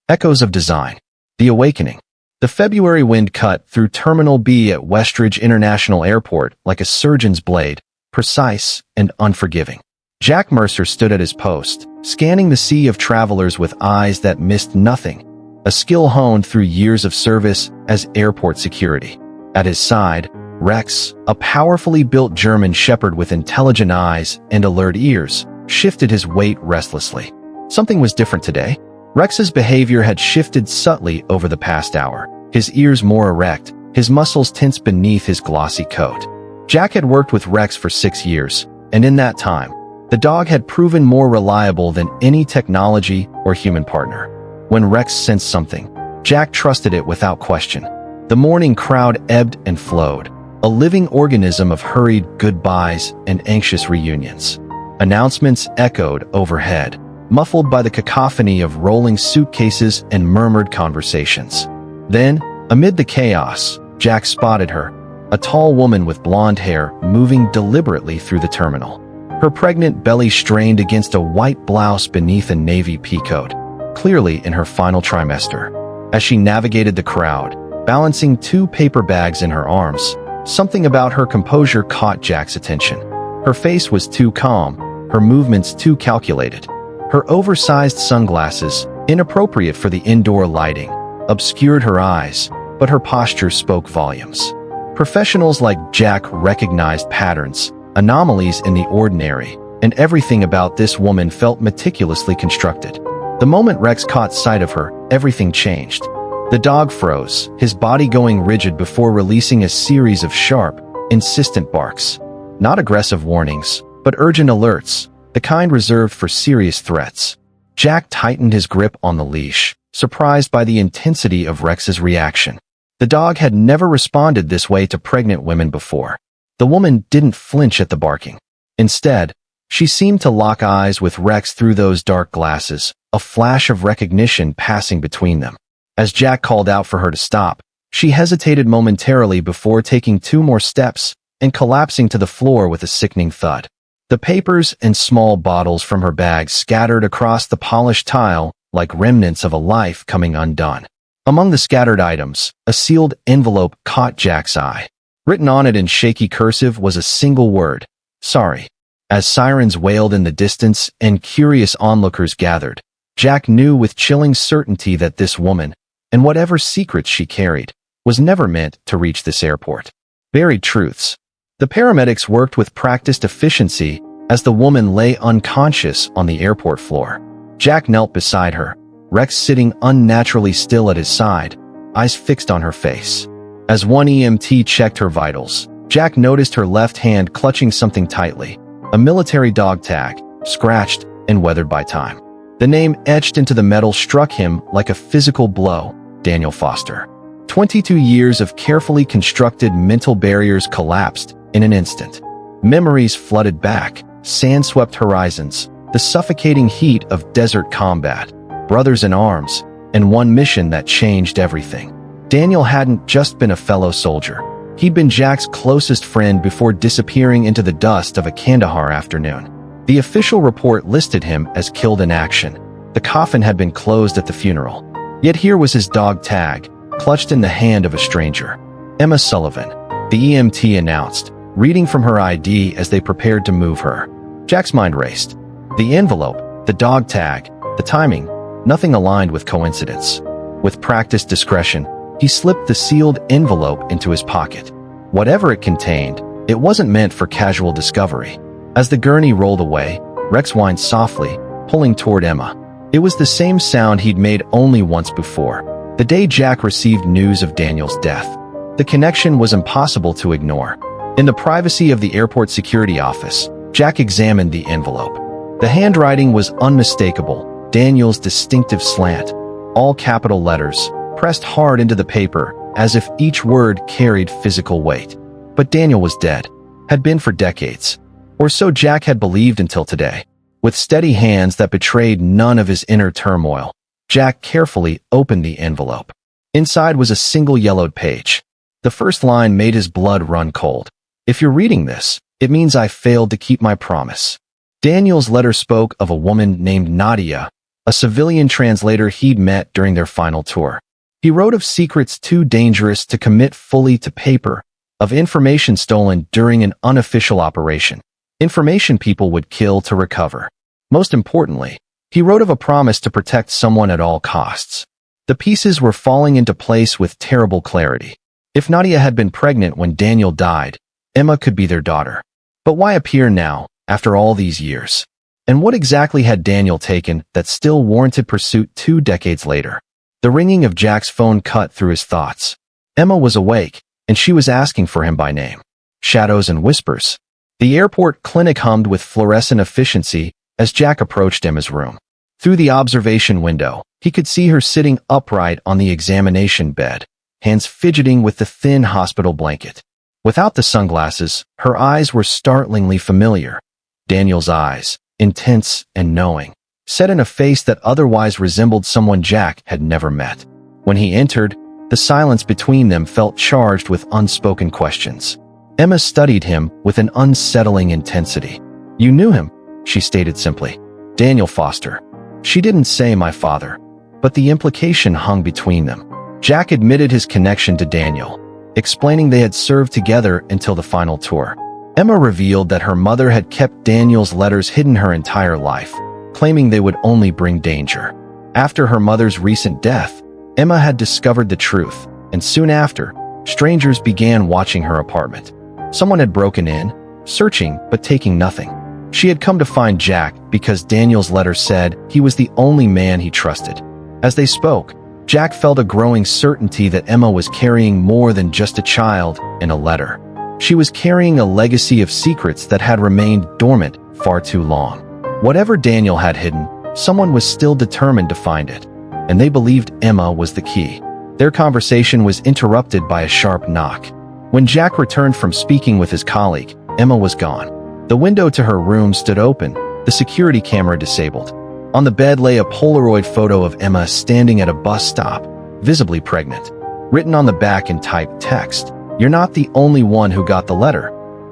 Echoes of Design. The Awakening. The February wind cut through Terminal B at Westridge International Airport like a surgeon's blade, precise and unforgiving. Jack Mercer stood at his post, scanning the sea of travelers with eyes that missed nothing, a skill honed through years of service as airport security. At his side, Rex, a powerfully built German shepherd with intelligent eyes and alert ears, shifted his weight restlessly. Something was different today. Rex's behavior had shifted subtly over the past hour, his ears more erect, his muscles tense beneath his glossy coat. Jack had worked with Rex for 6 years, and in that time, the dog had proven more reliable than any technology or human partner. When Rex sensed something, Jack trusted it without question. The morning crowd ebbed and flowed, a living organism of hurried goodbyes and anxious reunions. Announcements echoed overhead, muffled by the cacophony of rolling suitcases and murmured conversations. Then, amid the chaos, Jack spotted her, a tall woman with blonde hair moving deliberately through the terminal. Her pregnant belly strained against a white blouse beneath a navy peacoat, clearly in her final trimester. As she navigated the crowd, balancing 2 paper bags in her arms, something about her composure caught Jack's attention. Her face was too calm, her movements too calculated. Her oversized sunglasses, inappropriate for the indoor lighting, obscured her eyes, but her posture spoke volumes. Professionals like Jack recognized patterns, anomalies in the ordinary, and everything about this woman felt meticulously constructed. The moment Rex caught sight of her, everything changed. The dog froze, his body going rigid before releasing a series of sharp, insistent barks. Not aggressive warnings, but urgent alerts, the kind reserved for serious threats. Jack tightened his grip on the leash, surprised by the intensity of Rex's reaction. The dog had never responded this way to pregnant women before. The woman didn't flinch at the barking. Instead, she seemed to lock eyes with Rex through those dark glasses, a flash of recognition passing between them. As Jack called out for her to stop, she hesitated momentarily before taking 2 more steps and collapsing to the floor with a sickening thud. The papers and small bottles from her bag scattered across the polished tile like remnants of a life coming undone. Among the scattered items, a sealed envelope caught Jack's eye. Written on it in shaky cursive was a single word: sorry. As sirens wailed in the distance and curious onlookers gathered, Jack knew with chilling certainty that this woman, and whatever secrets she carried, was never meant to reach this airport. Buried truths. The paramedics worked with practiced efficiency as the woman lay unconscious on the airport floor. Jack knelt beside her, Rex sitting unnaturally still at his side, eyes fixed on her face. As one EMT checked her vitals, Jack noticed her left hand clutching something tightly, a military dog tag, scratched and weathered by time. The name etched into the metal struck him like a physical blow: Daniel Foster. 22 years of carefully constructed mental barriers collapsed in an instant. Memories flooded back, sand-swept horizons, the suffocating heat of desert combat, brothers in arms, and one mission that changed everything. Daniel hadn't just been a fellow soldier. He'd been Jack's closest friend before disappearing into the dust of a Kandahar afternoon. The official report listed him as killed in action. The coffin had been closed at the funeral. Yet here was his dog tag, clutched in the hand of a stranger. Emma Sullivan, the EMT announced, reading from her ID as they prepared to move her. Jack's mind raced. The envelope, the dog tag, the timing, nothing aligned with coincidence. With practiced discretion, he slipped the sealed envelope into his pocket. Whatever it contained, it wasn't meant for casual discovery. As the gurney rolled away, Rex whined softly, pulling toward Emma. It was the same sound he'd made only once before, the day Jack received news of Daniel's death. The connection was impossible to ignore. In the privacy of the airport security office, Jack examined the envelope. The handwriting was unmistakable, Daniel's distinctive slant, all capital letters, pressed hard into the paper as if each word carried physical weight. But Daniel was dead, had been for decades. Or so Jack had believed until today. With steady hands that betrayed none of his inner turmoil, Jack carefully opened the envelope. Inside was a single yellowed page. The first line made his blood run cold. If you're reading this, it means I failed to keep my promise. Daniel's letter spoke of a woman named Nadia, a civilian translator he'd met during their final tour. He wrote of secrets too dangerous to commit fully to paper, of information stolen during an unofficial operation, information people would kill to recover. Most importantly, he wrote of a promise to protect someone at all costs. The pieces were falling into place with terrible clarity. If Nadia had been pregnant when Daniel died, Emma could be their daughter. But why appear now, after all these years? And what exactly had Daniel taken that still warranted pursuit 2 decades later? The ringing of Jack's phone cut through his thoughts. Emma was awake, and she was asking for him by name. Shadows and whispers. The airport clinic hummed with fluorescent efficiency as Jack approached Emma's room. Through the observation window, he could see her sitting upright on the examination bed, hands fidgeting with the thin hospital blanket. Without the sunglasses, her eyes were startlingly familiar. Daniel's eyes, intense and knowing, set in a face that otherwise resembled someone Jack had never met. When he entered, the silence between them felt charged with unspoken questions. Emma studied him with an unsettling intensity. "You knew him," she stated simply. "Daniel Foster." She didn't say my father, but the implication hung between them. Jack admitted his connection to Daniel, explaining they had served together until the final tour. Emma revealed that her mother had kept Daniel's letters hidden her entire life, claiming they would only bring danger. After her mother's recent death, Emma had discovered the truth, and soon after, strangers began watching her apartment. Someone had broken in, searching but taking nothing. She had come to find Jack because Daniel's letter said he was the only man he trusted. As they spoke, Jack felt a growing certainty that Emma was carrying more than just a child and a letter. She was carrying a legacy of secrets that had remained dormant far too long. Whatever Daniel had hidden, someone was still determined to find it, and they believed Emma was the key. Their conversation was interrupted by a sharp knock. When Jack returned from speaking with his colleague, Emma was gone. The window to her room stood open, the security camera disabled. On the bed lay a Polaroid photo of Emma standing at a bus stop, visibly pregnant. Written on the back in typed text, "You're not the only one who got the letter."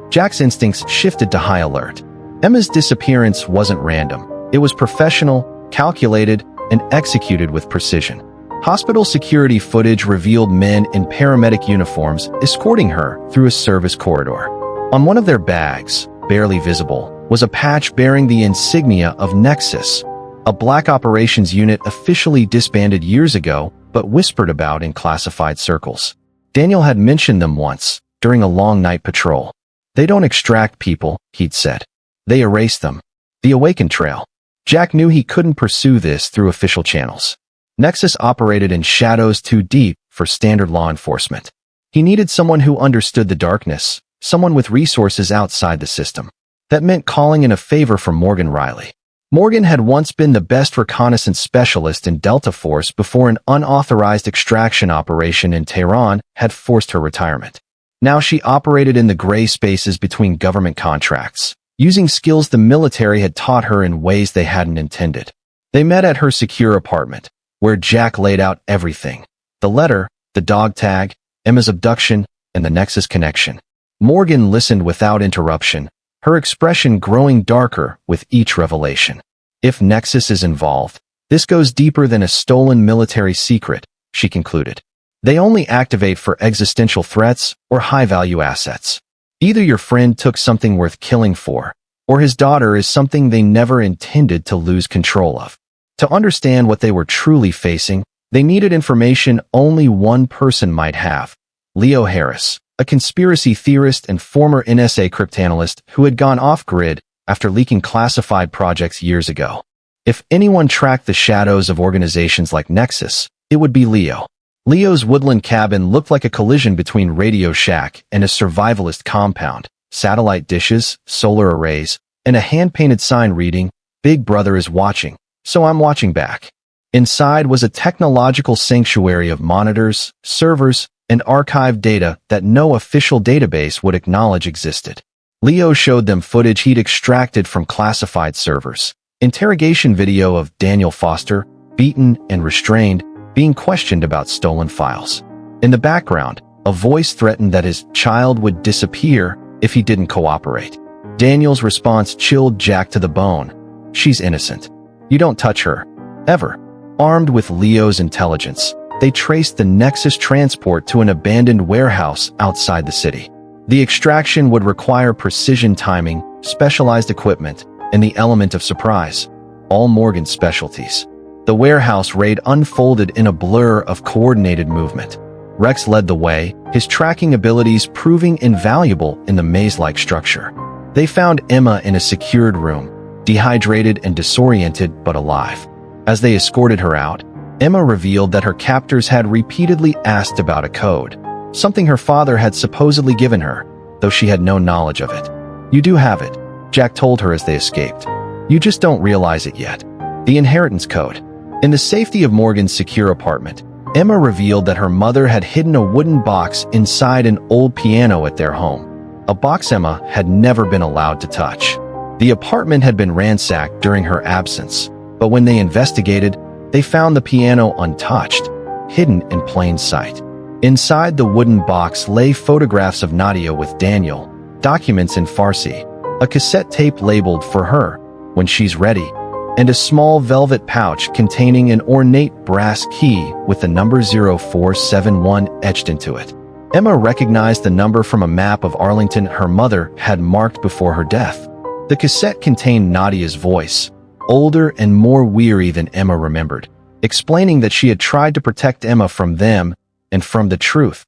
Jack's instincts shifted to high alert. Emma's disappearance wasn't random. It was professional, calculated, and executed with precision. Hospital security footage revealed men in paramedic uniforms escorting her through a service corridor. On one of their bags, barely visible, was a patch bearing the insignia of Nexus, a black operations unit officially disbanded years ago but whispered about in classified circles. Daniel had mentioned them once, during a long night patrol. "They don't extract people," he'd said. "They erase them." The Awakened Trail. Jack knew he couldn't pursue this through official channels. Nexus operated in shadows too deep for standard law enforcement. He needed someone who understood the darkness, someone with resources outside the system. That meant calling in a favor from Morgan Riley. Morgan had once been the best reconnaissance specialist in Delta Force before an unauthorized extraction operation in Tehran had forced her retirement. Now she operated in the gray spaces between government contracts, using skills the military had taught her in ways they hadn't intended. They met at her secure apartment, where Jack laid out everything: the letter, the dog tag, Emma's abduction, and the Nexus connection. Morgan listened without interruption, her expression growing darker with each revelation. "If Nexus is involved, this goes deeper than a stolen military secret," she concluded. "They only activate for existential threats or high-value assets. Either your friend took something worth killing for, or his daughter is something they never intended to lose control of." To understand what they were truly facing, they needed information only one person might have: Leo Harris, a conspiracy theorist and former NSA cryptanalyst who had gone off-grid after leaking classified projects years ago. If anyone tracked the shadows of organizations like Nexus, it would be Leo. Leo's woodland cabin looked like a collision between Radio Shack and a survivalist compound: satellite dishes, solar arrays, and a hand-painted sign reading, "Big Brother is watching, so I'm watching back." Inside was a technological sanctuary of monitors, servers, and archived data that no official database would acknowledge existed. Leo showed them footage he'd extracted from classified servers. Interrogation video of Daniel Foster, beaten and restrained, being questioned about stolen files. In the background, a voice threatened that his child would disappear if he didn't cooperate. Daniel's response chilled Jack to the bone. "She's innocent. You don't touch her." ever. Armed with Leo's intelligence, they traced the Nexus transport to an abandoned warehouse outside the city. The extraction would require precision timing, specialized equipment, and the element of surprise, all Morgan's specialties. The warehouse raid unfolded in a blur of coordinated movement. Rex led the way, his tracking abilities proving invaluable in the maze-like structure. They found Emma in a secured room, dehydrated and disoriented but alive. As they escorted her out, Emma revealed that her captors had repeatedly asked about a code, something her father had supposedly given her, though she had no knowledge of it. "You do have it," Jack told her as they escaped. "You just don't realize it yet. The inheritance code." In the safety of Morgan's secure apartment, Emma revealed that her mother had hidden a wooden box inside an old piano at their home, a box Emma had never been allowed to touch. The apartment had been ransacked during her absence, but when they investigated, they found the piano untouched, hidden in plain sight. Inside the wooden box lay photographs of Nadia with Daniel, documents in Farsi, a cassette tape labeled "For Her, When She's Ready," and a small velvet pouch containing an ornate brass key with the number 0471 etched into it. Emma recognized the number from a map of Arlington her mother had marked before her death. The cassette contained Nadia's voice, older and more weary than Emma remembered, explaining that she had tried to protect Emma from them and from the truth,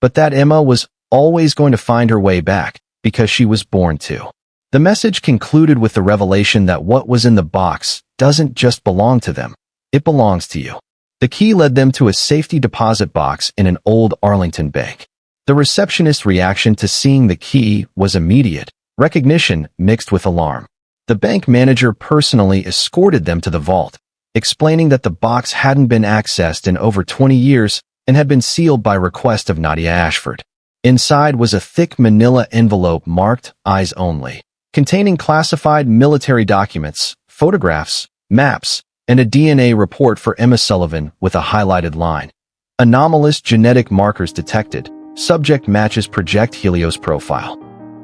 but that Emma was always going to find her way back because she was born to. The message concluded with the revelation that what was in the box doesn't just belong to them, it belongs to you. The key led them to a safety deposit box in an old Arlington bank. The receptionist's reaction to seeing the key was immediate, recognition mixed with alarm. The bank manager personally escorted them to the vault, explaining that the box hadn't been accessed in over 20 years and had been sealed by request of Nadia Ashford. Inside was a thick manila envelope marked "Eyes Only," containing classified military documents, photographs, maps, and a DNA report for Emma Sullivan with a highlighted line. "Anomalous genetic markers detected. Subject matches Project Helios profile."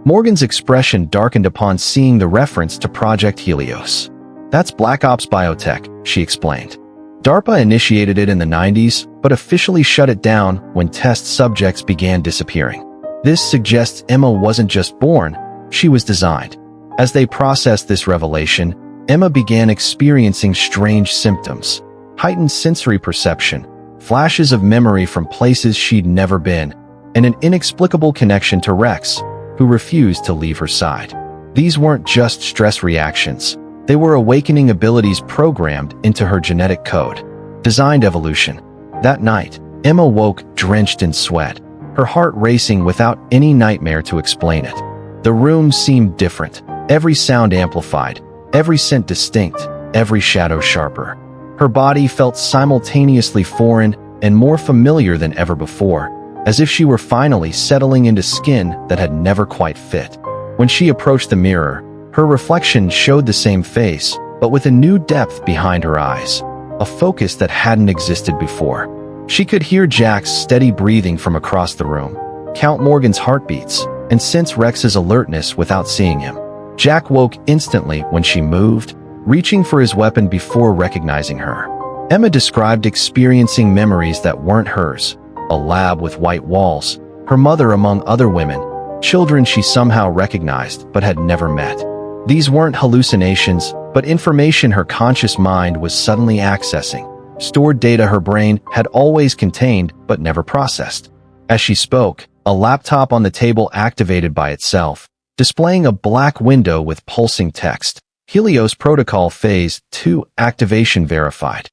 Morgan's expression darkened upon seeing the reference to Project Helios. "That's Black Ops Biotech," she explained. DARPA initiated it in the 90s, but officially shut it down when test subjects began disappearing. This suggests Emma wasn't just born, she was designed. As they processed this revelation, Emma began experiencing strange symptoms, heightened sensory perception, flashes of memory from places she'd never been, and an inexplicable connection to Rex, who refused to leave her side. These weren't just stress reactions. They were awakening abilities programmed into her genetic code. Designed evolution. That night, Emma woke drenched in sweat, her heart racing without any nightmare to explain it. The room seemed different, every sound amplified, every scent distinct, every shadow sharper. Her body felt simultaneously foreign and more familiar than ever before, as if she were finally settling into skin that had never quite fit. When she approached the mirror, her reflection showed the same face, but with a new depth behind her eyes, a focus that hadn't existed before. She could hear Jack's steady breathing from across the room, count Morgan's heartbeats, and sense Rex's alertness without seeing him. Jack woke instantly when she moved, reaching for his weapon before recognizing her. Emma described experiencing memories that weren't hers, a lab with white walls, her mother among other women, children she somehow recognized but had never met. These weren't hallucinations, but information her conscious mind was suddenly accessing, stored data her brain had always contained but never processed. As she spoke, a laptop on the table activated by itself, displaying a black window with pulsing text. Helios Protocol Phase 2 activation verified.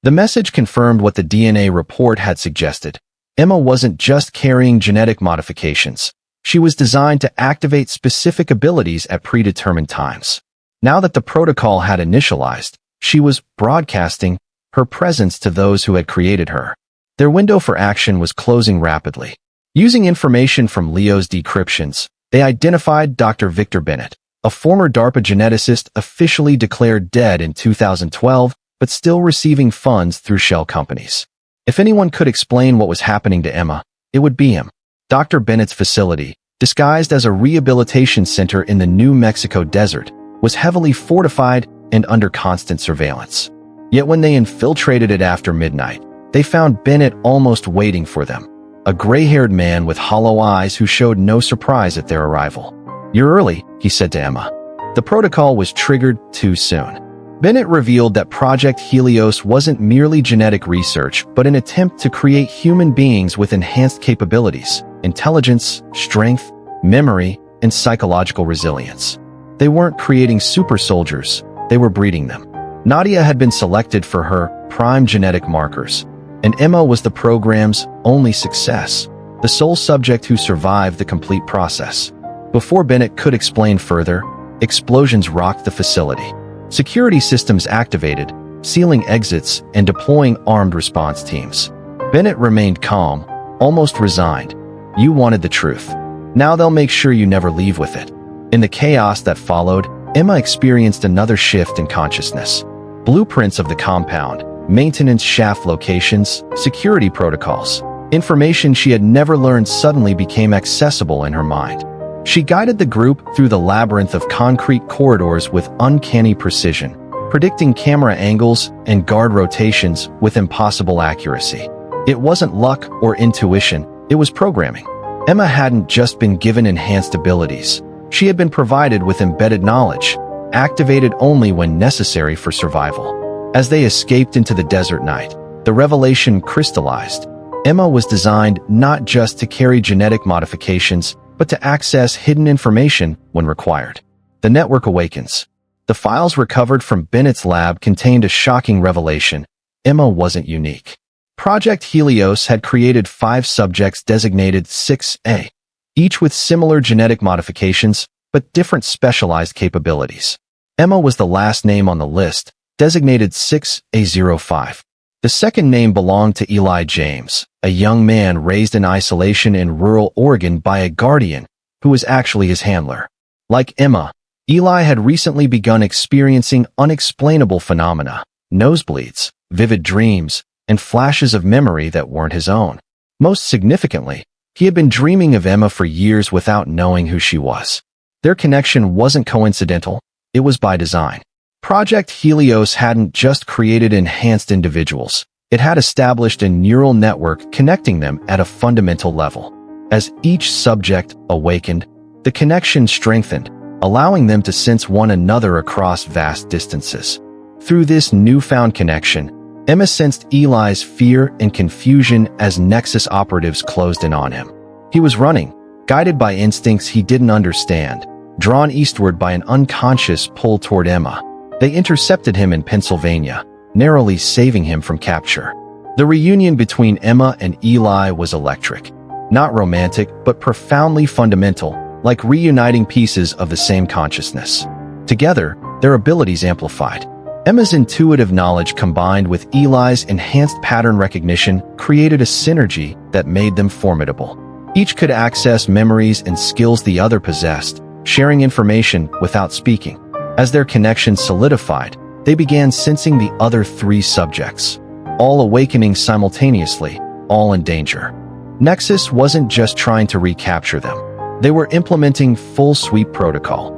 The message confirmed what the DNA report had suggested. Emma wasn't just carrying genetic modifications. She was designed to activate specific abilities at predetermined times. Now that the protocol had initialized, she was broadcasting her presence to those who had created her. Their window for action was closing rapidly. Using information from Leo's decryptions, they identified Dr. Victor Bennett, a former DARPA geneticist officially declared dead in 2012, but still receiving funds through shell companies. If anyone could explain what was happening to Emma, it would be him. Dr. Bennett's facility, disguised as a rehabilitation center in the New Mexico desert, was heavily fortified and under constant surveillance. Yet when they infiltrated it after midnight, they found Bennett almost waiting for them. A gray-haired man with hollow eyes who showed no surprise at their arrival. "You're early," he said to Emma. The protocol was triggered too soon. Bennett revealed that Project Helios wasn't merely genetic research, but an attempt to create human beings with enhanced capabilities, intelligence, strength, memory, and psychological resilience. They weren't creating super soldiers, they were breeding them. Nadia had been selected for her prime genetic markers, and Emma was the program's only success, the sole subject who survived the complete process. Before Bennett could explain further, explosions rocked the facility. Security systems activated, sealing exits and deploying armed response teams. Bennett remained calm, almost resigned. "You wanted the truth. Now they'll make sure you never leave with it." In the chaos that followed, Emma experienced another shift in consciousness. Blueprints of the compound, maintenance shaft locations, security protocols. Information she had never learned suddenly became accessible in her mind. She guided the group through the labyrinth of concrete corridors with uncanny precision, predicting camera angles and guard rotations with impossible accuracy. It wasn't luck or intuition, it was programming. Emma hadn't just been given enhanced abilities. She had been provided with embedded knowledge, activated only when necessary for survival. As they escaped into the desert night, the revelation crystallized. Emma was designed not just to carry genetic modifications, but to access hidden information when required. The network awakens. The files recovered from Bennett's lab contained a shocking revelation. Emma wasn't unique. Project Helios had created 5 subjects designated 6A, each with similar genetic modifications, but different specialized capabilities. Emma was the last name on the list, designated 6A05. The second name belonged to Eli James, a young man raised in isolation in rural Oregon by a guardian who was actually his handler. Like Emma, Eli had recently begun experiencing unexplainable phenomena, nosebleeds, vivid dreams, and flashes of memory that weren't his own. Most significantly, he had been dreaming of Emma for years without knowing who she was. Their connection wasn't coincidental, it was by design. Project Helios hadn't just created enhanced individuals, it had established a neural network connecting them at a fundamental level. As each subject awakened, the connection strengthened, allowing them to sense one another across vast distances. Through this newfound connection, Emma sensed Eli's fear and confusion as Nexus operatives closed in on him. He was running, guided by instincts he didn't understand, drawn eastward by an unconscious pull toward Emma. They intercepted him in Pennsylvania, narrowly saving him from capture. The reunion between Emma and Eli was electric. Not romantic, but profoundly fundamental, like reuniting pieces of the same consciousness. Together, their abilities amplified. Emma's intuitive knowledge combined with Eli's enhanced pattern recognition created a synergy that made them formidable. Each could access memories and skills the other possessed, sharing information without speaking. As their connection solidified, they began sensing the other 3 subjects, all awakening simultaneously, all in danger. Nexus wasn't just trying to recapture them. They were implementing full sweep protocol,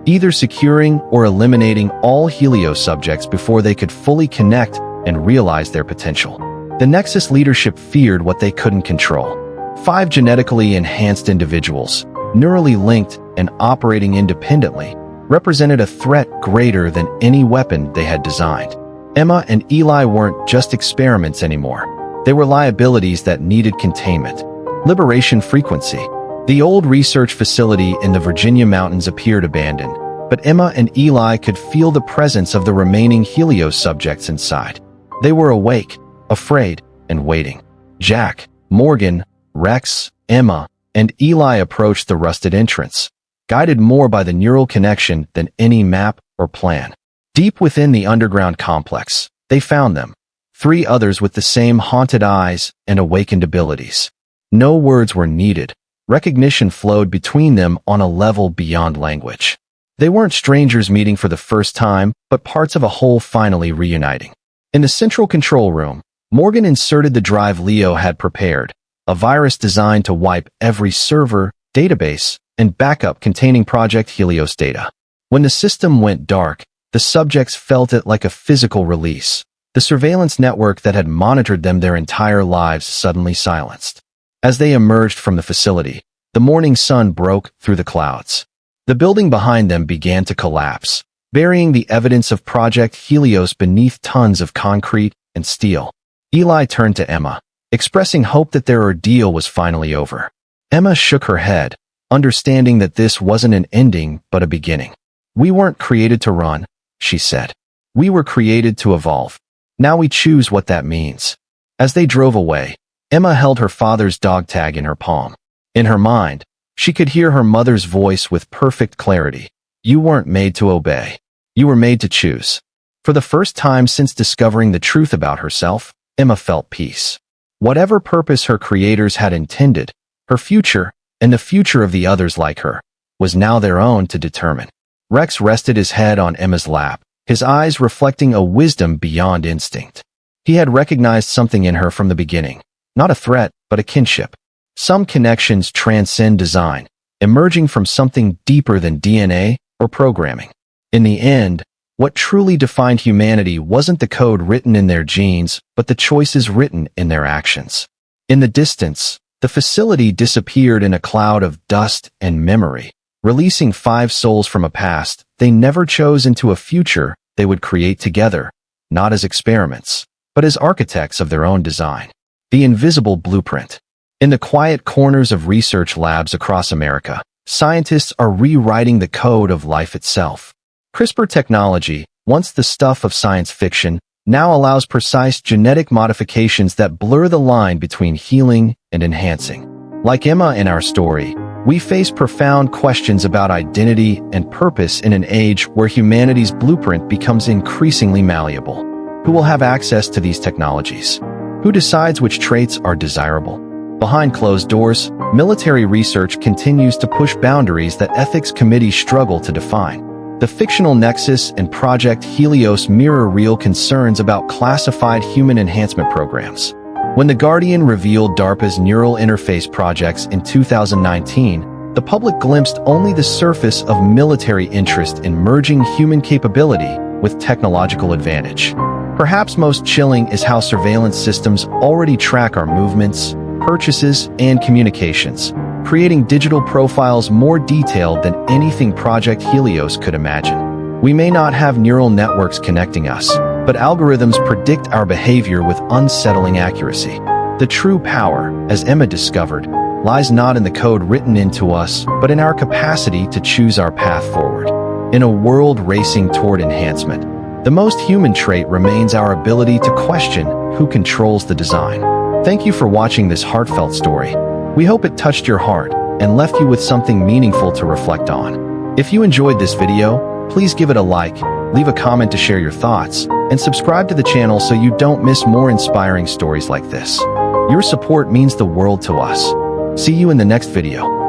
either securing or eliminating all Helios subjects before they could fully connect and realize their potential. The Nexus leadership feared what they couldn't control. 5 genetically enhanced individuals, neurally linked and operating independently, represented a threat greater than any weapon they had designed. Emma and Eli weren't just experiments anymore. They were liabilities that needed containment. Liberation frequency. The old research facility in the Virginia mountains appeared abandoned, but Emma and Eli could feel the presence of the remaining Helios subjects inside. They were awake, afraid, and waiting. Jack, Morgan, Rex, Emma, and Eli approached the rusted entrance, guided more by the neural connection than any map or plan. Deep within the underground complex, they found them, 3 others with the same haunted eyes and awakened abilities. No words were needed. Recognition flowed between them on a level beyond language. They weren't strangers meeting for the first time, but parts of a whole finally reuniting. In the central control room, Morgan inserted the drive Leo had prepared, a virus designed to wipe every server, database, and backup containing Project Helios data. When the system went dark, the subjects felt it like a physical release. The surveillance network that had monitored them their entire lives suddenly silenced. As they emerged from the facility, the morning sun broke through the clouds. The building behind them began to collapse, burying the evidence of Project Helios beneath tons of concrete and steel. Eli turned to Emma, expressing hope that their ordeal was finally over. Emma shook her head, understanding that this wasn't an ending but a beginning. "We weren't created to run," she said. "We were created to evolve. Now we choose what that means." As they drove away, Emma held her father's dog tag in her palm. In her mind, she could hear her mother's voice with perfect clarity. "You weren't made to obey. You were made to choose." For the first time since discovering the truth about herself, Emma felt peace. Whatever purpose her creators had intended, her future, and the future of the others like her, was now their own to determine. Rex rested his head on Emma's lap, his eyes reflecting a wisdom beyond instinct. He had recognized something in her from the beginning, not a threat, but a kinship. Some connections transcend design, emerging from something deeper than DNA or programming. In the end, what truly defined humanity wasn't the code written in their genes, but the choices written in their actions. In the distance, the facility disappeared in a cloud of dust and memory, releasing 5 souls from a past they never chose into a future they would create together, not as experiments, but as architects of their own design. The invisible blueprint. In the quiet corners of research labs across America, scientists are rewriting the code of life itself. CRISPR technology, once the stuff of science fiction, now allows precise genetic modifications that blur the line between healing and enhancing. Like Emma in our story, we face profound questions about identity and purpose in an age where humanity's blueprint becomes increasingly malleable. Who will have access to these technologies? Who decides which traits are desirable? Behind closed doors, military research continues to push boundaries that ethics committees struggle to define. The fictional Nexus and Project Helios mirror real concerns about classified human enhancement programs. When The Guardian revealed DARPA's neural interface projects in 2019, the public glimpsed only the surface of military interest in merging human capability with technological advantage. Perhaps most chilling is how surveillance systems already track our movements, purchases, and communications, creating digital profiles more detailed than anything Project Helios could imagine. We may not have neural networks connecting us, but algorithms predict our behavior with unsettling accuracy. The true power, as Emma discovered, lies not in the code written into us, but in our capacity to choose our path forward. In a world racing toward enhancement, the most human trait remains our ability to question who controls the design. Thank you for watching this heartfelt story. We hope it touched your heart and left you with something meaningful to reflect on. If you enjoyed this video, please give it a like, leave a comment to share your thoughts, and subscribe to the channel so you don't miss more inspiring stories like this. Your support means the world to us. See you in the next video.